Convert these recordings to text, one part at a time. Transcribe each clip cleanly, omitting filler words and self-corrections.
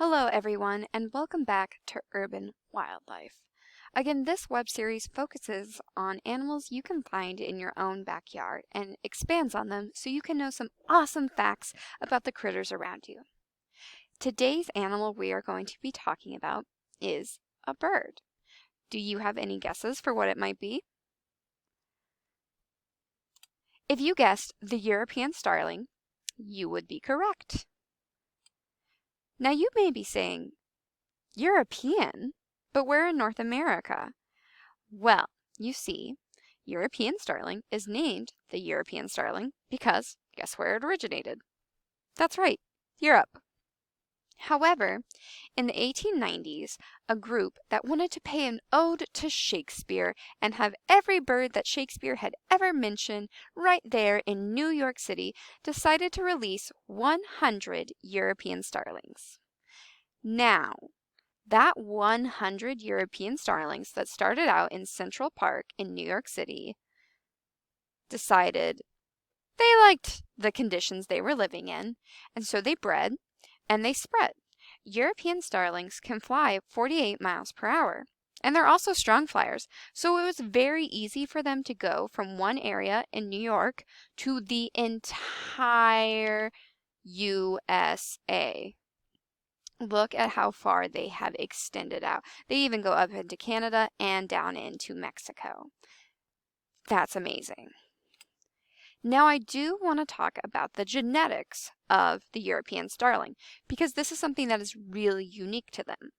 Hello everyone and welcome back to Urban Wildlife. Again, this web series focuses on animals you can find in your own backyard and expands on them so you can know some awesome facts about the critters around you. Today's animal we are going to be talking about is a bird. Do you have any guesses for what it might be? If you guessed the European Starling, you would be correct. Now you may be saying, European? But we're in North America. Well, you see, European Starling is named the European Starling because guess where it originated? That's right, Europe. However, in the 1890s, a group that wanted to pay an ode to Shakespeare and have every bird that Shakespeare had ever mentioned right there in New York City decided to release 100 European Starlings. Now, that 100 European Starlings that started out in Central Park in New York City decided they liked the conditions they were living in, and so they bred and they spread. European Starlings can fly 48 miles per hour, and they're also strong flyers, so it was very easy for them to go from one area in New York to the entire USA. Look at how far they have extended out. They even go up into Canada and down into Mexico. That's amazing. Now I do want to talk about the genetics of the European Starling because this is something that is really unique to them.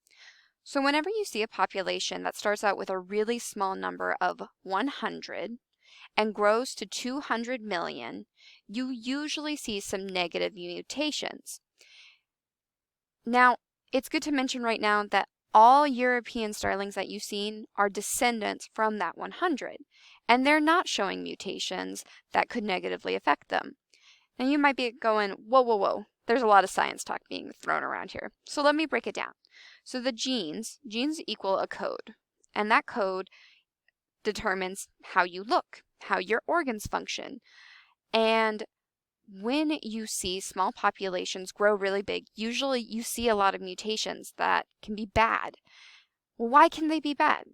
So whenever you see a population that starts out with a really small number of 100 and grows to 200 million, you usually see some negative mutations. Now, it's good to mention right now that all European starlings that you've seen are descendants from that 100, and they're not showing mutations that could negatively affect them. Now you might be going, whoa, whoa, whoa, there's a lot of science talk being thrown around here. So let me break it down. So the genes equal a code, and that code determines how you look, how your organs function, and when you see small populations grow really big, usually you see a lot of mutations that can be bad. Well, why can they be bad?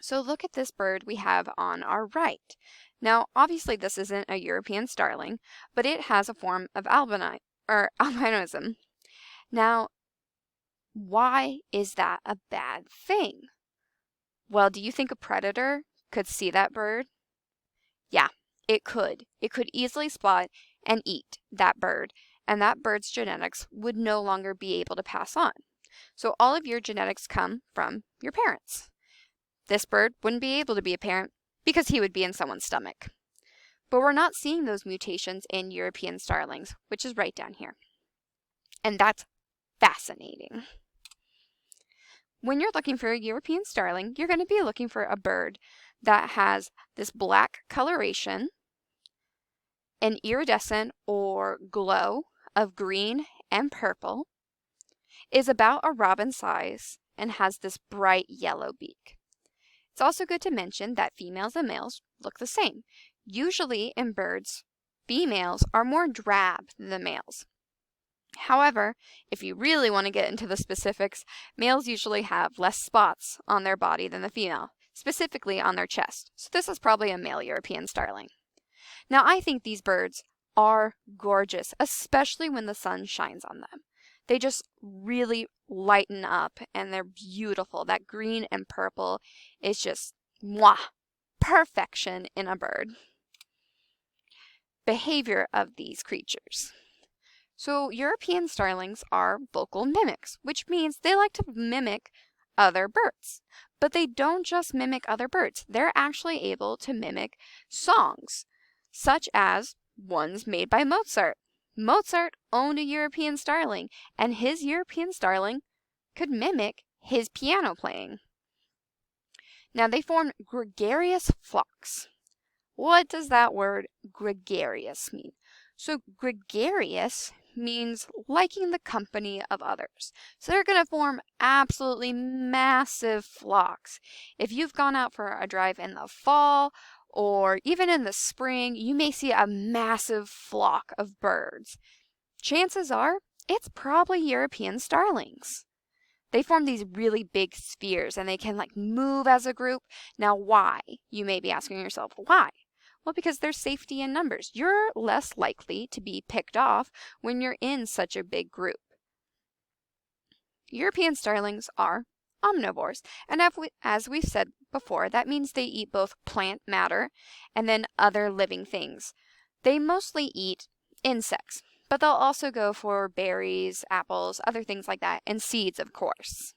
So look at this bird we have on our right. Now, obviously this isn't a European starling, but it has a form of albinism. Now, why is that a bad thing? Well, do you think a predator could see that bird? Yeah, it could. It could easily spot and eat that bird, and that bird's genetics would no longer be able to pass on. So all of your genetics come from your parents. This bird wouldn't be able to be a parent because he would be in someone's stomach. But we're not seeing those mutations in European starlings, which is right down here. And that's fascinating. When you're looking for a European starling, you're going to be looking for a bird that has this black coloration, an iridescent or glow of green and purple, is about a robin size, and has this bright yellow beak. It's also good to mention that females and males look the same. Usually in birds, females are more drab than the males. However, if you really want to get into the specifics, males usually have less spots on their body than the female, specifically on their chest. So this is probably a male European starling. Now, I think these birds are gorgeous, especially when the sun shines on them. They just really lighten up and they're beautiful. That green and purple is just mwah, perfection in a bird. Behavior of these creatures. So European starlings are vocal mimics, which means they like to mimic other birds. But they don't just mimic other birds. They're actually able to mimic songs, such as ones made by Mozart. Mozart owned a European starling, and his European starling could mimic his piano playing. Now, they form gregarious flocks. What does that word gregarious mean? So gregarious means liking the company of others. So they're going to form absolutely massive flocks. If you've gone out for a drive in the fall or even in the spring, you may see a massive flock of birds. Chances are It's probably European starlings. They form these really big spheres and they can like move as a group. Now, why? You may be asking yourself, why? Well, because there's safety in numbers. You're less likely to be picked off when you're in such a big group. European starlings are omnivores, and as we've said before, that means they eat both plant matter and then other living things. They mostly eat insects, but they'll also go for berries, apples, other things like that, and seeds, of course.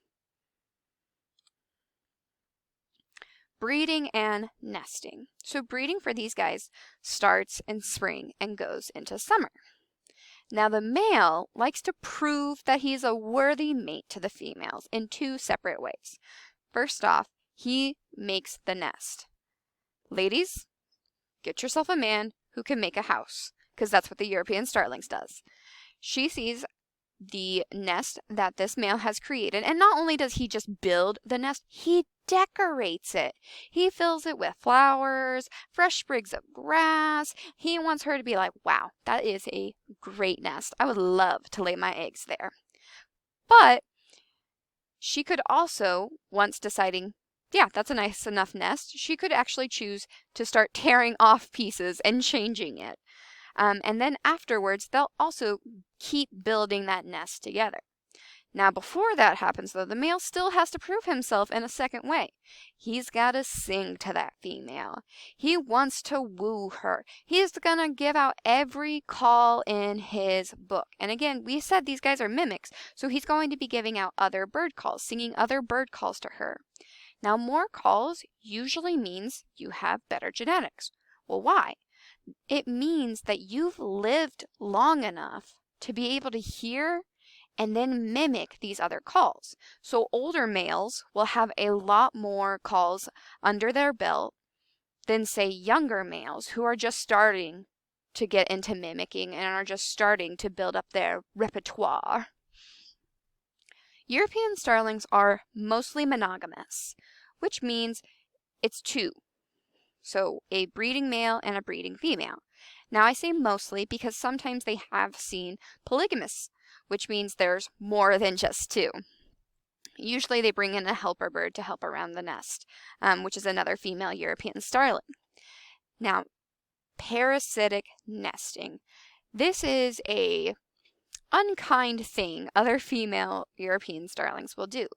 Breeding and nesting. So breeding for these guys starts in spring and goes into summer. Now the male likes to prove that he's a worthy mate to the females in two separate ways. First off, he makes the nest. Ladies, get yourself a man who can make a house, because that's what the European starlings does. She sees the nest that this male has created, and not only does he just build the nest, he decorates it. He fills it with flowers, fresh sprigs of grass. He wants her to be like, wow, that is a great nest. I would love to lay my eggs there. But she could also, once deciding, yeah, that's a nice enough nest, she could actually choose to start tearing off pieces and changing it. And then afterwards, they'll also keep building that nest together. Now, before that happens, though, the male still has to prove himself in a second way. He's got to sing to that female. He wants to woo her. He's going to give out every call in his book. And again, we said these guys are mimics, so he's going to be giving out other bird calls, singing other bird calls to her. Now, more calls usually means you have better genetics. Well, why? It means that you've lived long enough to be able to hear and then mimic these other calls. So older males will have a lot more calls under their belt than, say, younger males who are just starting to get into mimicking and are just starting to build up their repertoire. European starlings are mostly monogamous, which means it's two. So a breeding male and a breeding female. Now I say mostly because sometimes they have seen polygamous, which means there's more than just two. Usually they bring in a helper bird to help around the nest, which is another female European starling. Now, parasitic nesting. This is a unkind thing other female European starlings will do.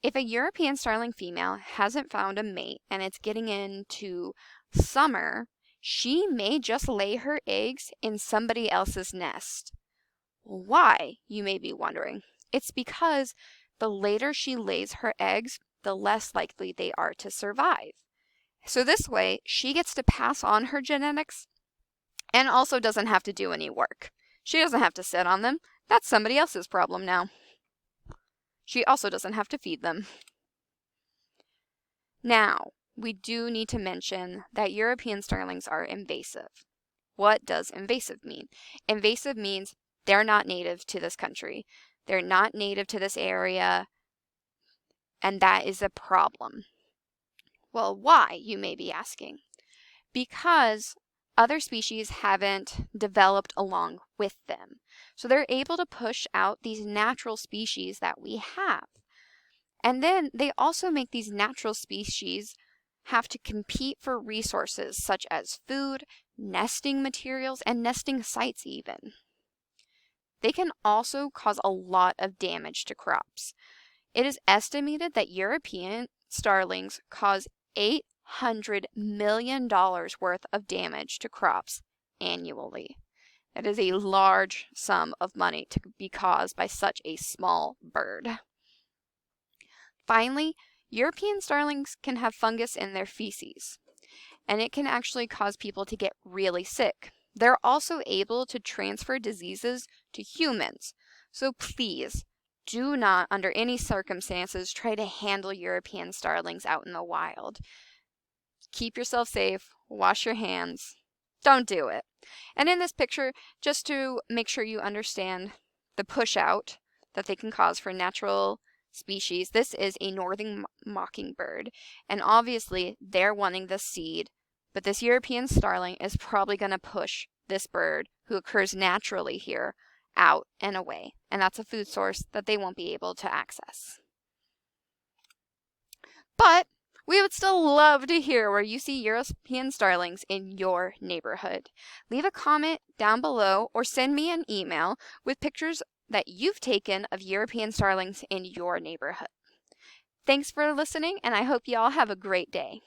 If a European starling female hasn't found a mate and it's getting into summer, she may just lay her eggs in somebody else's nest. Why, you may be wondering? It's because the later she lays her eggs, the less likely they are to survive. So this way, she gets to pass on her genetics and also doesn't have to do any work. She doesn't have to sit on them. That's somebody else's problem now. She also doesn't have to feed them. Now, we do need to mention that European starlings are invasive. What does invasive mean? Invasive means they're not native to this country. They're not native to this area, and that is a problem. Well, why, you may be asking? Because other species haven't developed along with them. So they're able to push out these natural species that we have. And then they also make these natural species have to compete for resources such as food, nesting materials, and nesting sites even. They can also cause a lot of damage to crops. It is estimated that European starlings cause $800 million worth of damage to crops annually. That is a large sum of money to be caused by such a small bird. Finally, European starlings can have fungus in their feces, and it can actually cause people to get really sick. They're also able to transfer diseases to humans. So please, do not, under any circumstances, try to handle European starlings out in the wild. Keep yourself safe, wash your hands, don't do it. And in this picture, just to make sure you understand the push out that they can cause for natural species, this is a northern mockingbird, and obviously they're wanting the seed, but this European starling is probably going to push this bird, who occurs naturally here, out and away, and that's a food source that they won't be able to access. But we would still love to hear where you see European starlings in your neighborhood. Leave a comment down below or send me an email with pictures that you've taken of European starlings in your neighborhood. Thanks for listening, and I hope you all have a great day.